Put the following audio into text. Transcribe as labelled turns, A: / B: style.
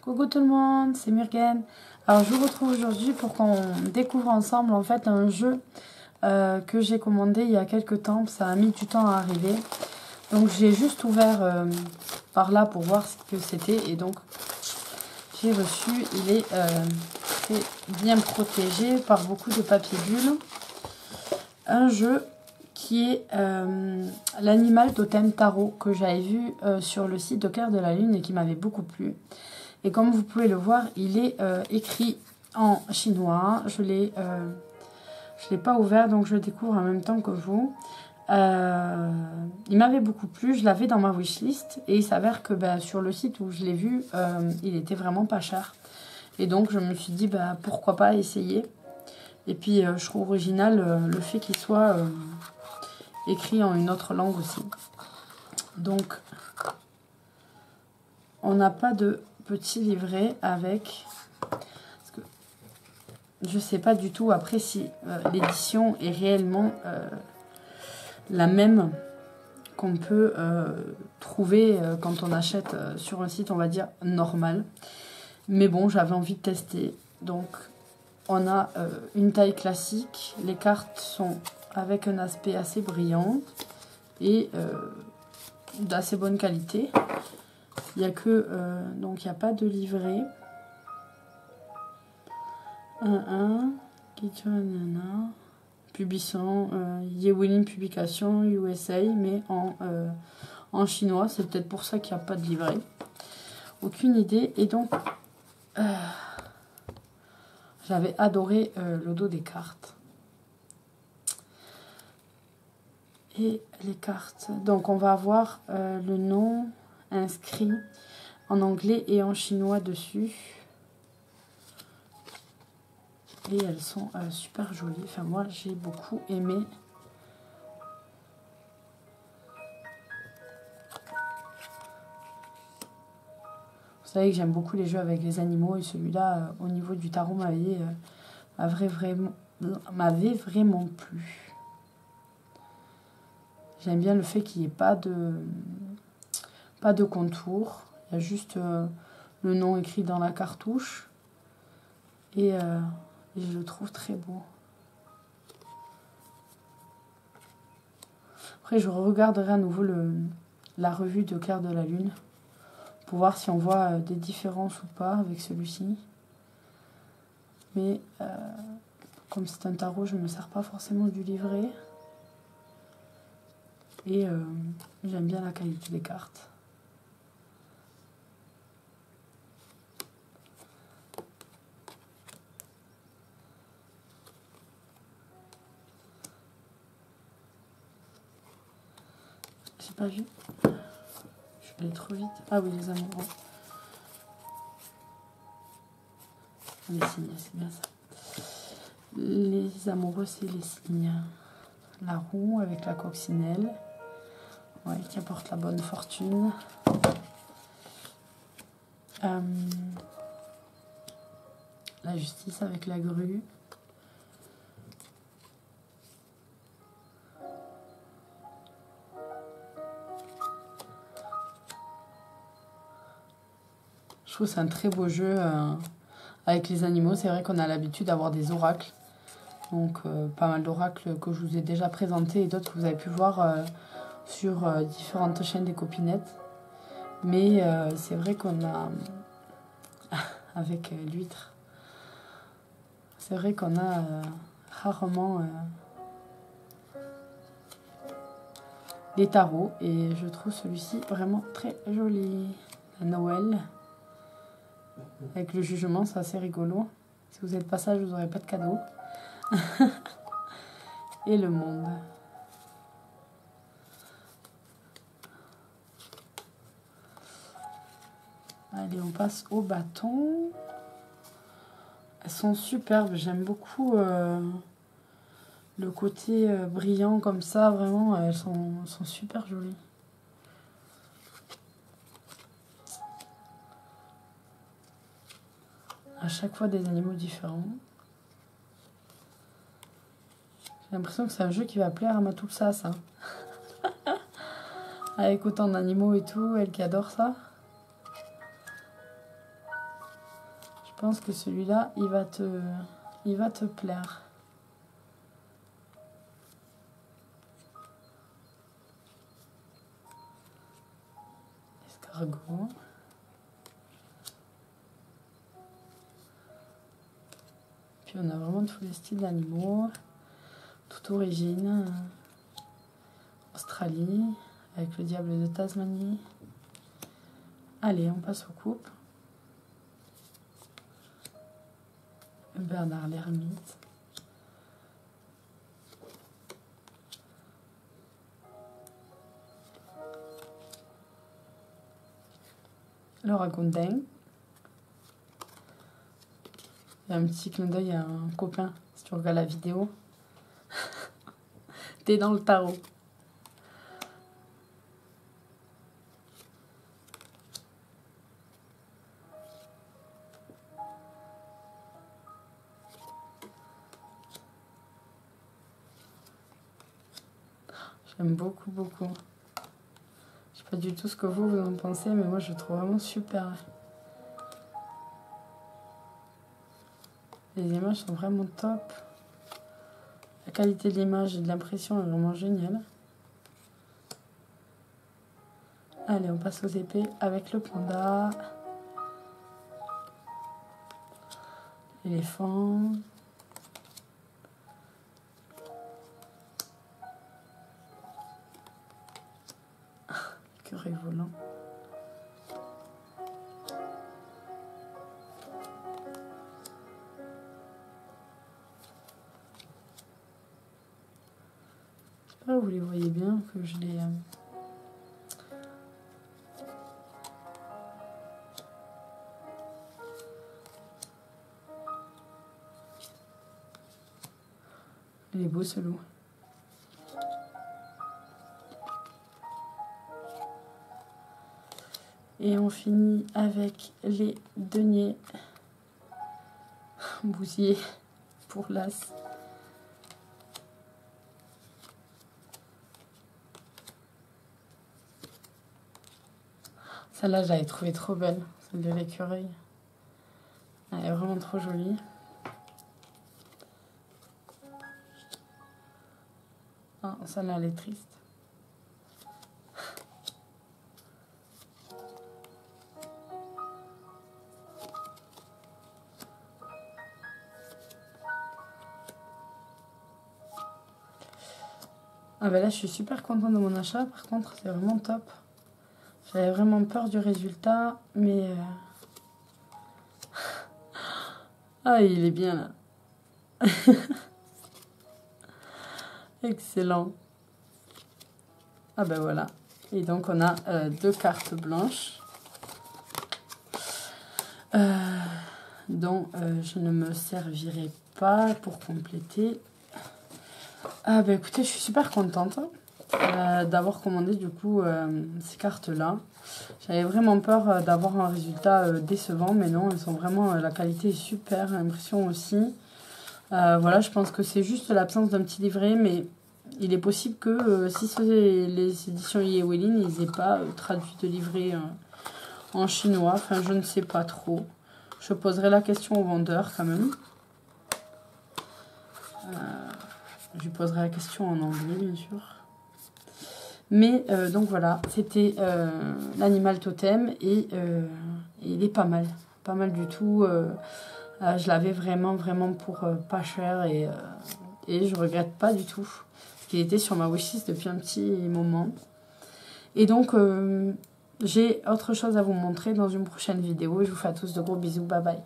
A: Coucou tout le monde, c'est Murgen. Alors je vous retrouve aujourd'hui pour qu'on découvre ensemble en fait un jeu que j'ai commandé il y a quelques temps. Ça a mis du temps à arriver. Donc j'ai juste ouvert par là pour voir ce que c'était. Et donc j'ai reçu, il est très bien protégé par beaucoup de papier bulle. Un jeu qui est l'animal totem tarot que j'avais vu sur le site de Clair de la Lune et qui m'avait beaucoup plu. Et comme vous pouvez le voir, il est écrit en chinois. Je l'ai pas ouvert, donc je le découvre en même temps que vous. Il m'avait beaucoup plu, je l'avais dans ma wishlist. Et il s'avère que sur le site où je l'ai vu, il était vraiment pas cher. Et donc je me suis dit, pourquoi pas essayer. Et puis je trouve original le fait qu'il soit écrit en une autre langue aussi. Donc on n'a pas de petit livret avec, parce que je sais pas du tout après si l'édition est réellement la même qu'on peut trouver quand on achète sur un site, on va dire normal. Mais bon, j'avais envie de tester. Donc on a une taille classique, les cartes sont avec un aspect assez brillant et d'assez bonne qualité. Il n'y a que, donc il n'y a pas de livret. 1-1, Publition, Yewilin Publication, USA, mais en chinois. C'est peut-être pour ça qu'il n'y a pas de livret. Aucune idée. Et donc, j'avais adoré le dos des cartes. Et les cartes. Donc, on va avoir le nom inscrit en anglais et en chinois dessus. Et elles sont super jolies. Enfin, moi, j'ai beaucoup aimé. Vous savez que j'aime beaucoup les jeux avec les animaux. Et celui-là, au niveau du tarot, m'avait vraiment plu. J'aime bien le fait qu'il n'y ait pas de contour. Il y a juste le nom écrit dans la cartouche. Et je le trouve très beau. Après, je regarderai à nouveau la revue de Clair de la Lune pour voir si on voit des différences ou pas avec celui-ci. Mais comme c'est un tarot, je ne me sers pas forcément du livret. Et j'aime bien la qualité des cartes. J'ai pas vu. Je suis allée trop vite. Ah oui, les amoureux. Les signes, c'est bien ça. Les amoureux, c'est les signes. La roue avec la coccinelle. Ouais, qui apporte la bonne fortune. La justice avec la grue. Je trouve que c'est un très beau jeu avec les animaux. C'est vrai qu'on a l'habitude d'avoir des oracles. Donc pas mal d'oracles que je vous ai déjà présentés et d'autres que vous avez pu voir sur différentes chaînes des copinettes. Mais c'est vrai qu'on a, avec l'huître, c'est vrai qu'on a rarement des tarots. Et je trouve celui-ci vraiment très joli. À Noël. Avec le jugement, c'est assez rigolo. Si vous n'êtes pas sage, vous n'aurez pas de cadeau. Et le monde. Allez, on passe au bâton. Elles sont superbes. J'aime beaucoup le côté brillant comme ça. Vraiment, elles sont super jolies. À chaque fois des animaux différents. J'ai l'impression que c'est un jeu qui va plaire à ma Toulsa, ça. Avec autant d'animaux et tout, elle qui adore ça. pense que celui-là, il va te plaire. Escargot. Puis on a vraiment tous les styles d'animaux. Toute origine. Australie, avec le diable de Tasmanie. Allez, on passe aux coupes. Bernard l'ermite. Le ragondin. Il y a un petit clin d'œil à un copain, si tu regardes la vidéo. T'es dans le tarot. J'aime beaucoup, beaucoup. Je sais pas du tout ce que vous en pensez, mais moi je le trouve vraiment super. Les images sont vraiment top. La qualité de l'image et de l'impression est vraiment géniale. Allez, on passe aux épées avec le panda. L'éléphant. L'écureuil volant. J'espère que vous les voyez bien, que je les... Il est beau ce loup. Et on finit avec les deniers. Bousier pour l'as. Celle-là, je l'avais trouvée trop belle. Celle de l'écureuil. Elle est vraiment trop jolie. Ah, celle-là, elle est triste. Ah ben là, je suis super contente de mon achat. Par contre, c'est vraiment top. J'avais vraiment peur du résultat, mais... Ah, il est bien là. Excellent. Ah ben voilà. Et donc, on a 2 cartes blanches. Dont je ne me servirai pas pour compléter. Ah bah écoutez, je suis super contente d'avoir commandé du coup ces cartes-là. J'avais vraiment peur d'avoir un résultat décevant, mais non, elles sont vraiment, la qualité est super, l'impression aussi. Voilà, je pense que c'est juste l'absence d'un petit livret, mais il est possible que si c'est les éditions Ye-Welin, ils n'aient pas traduit de livret en chinois. Enfin, je ne sais pas trop. Je poserai la question au vendeur quand même. Je lui poserai la question en anglais, bien sûr. Mais donc voilà, c'était l'animal totem et il est pas mal. Pas mal du tout. Je l'avais vraiment pour pas cher et je regrette pas du tout. Parce qu'il était sur ma wishlist depuis un petit moment. Et donc, j'ai autre chose à vous montrer dans une prochaine vidéo. Je vous fais à tous de gros bisous. Bye bye.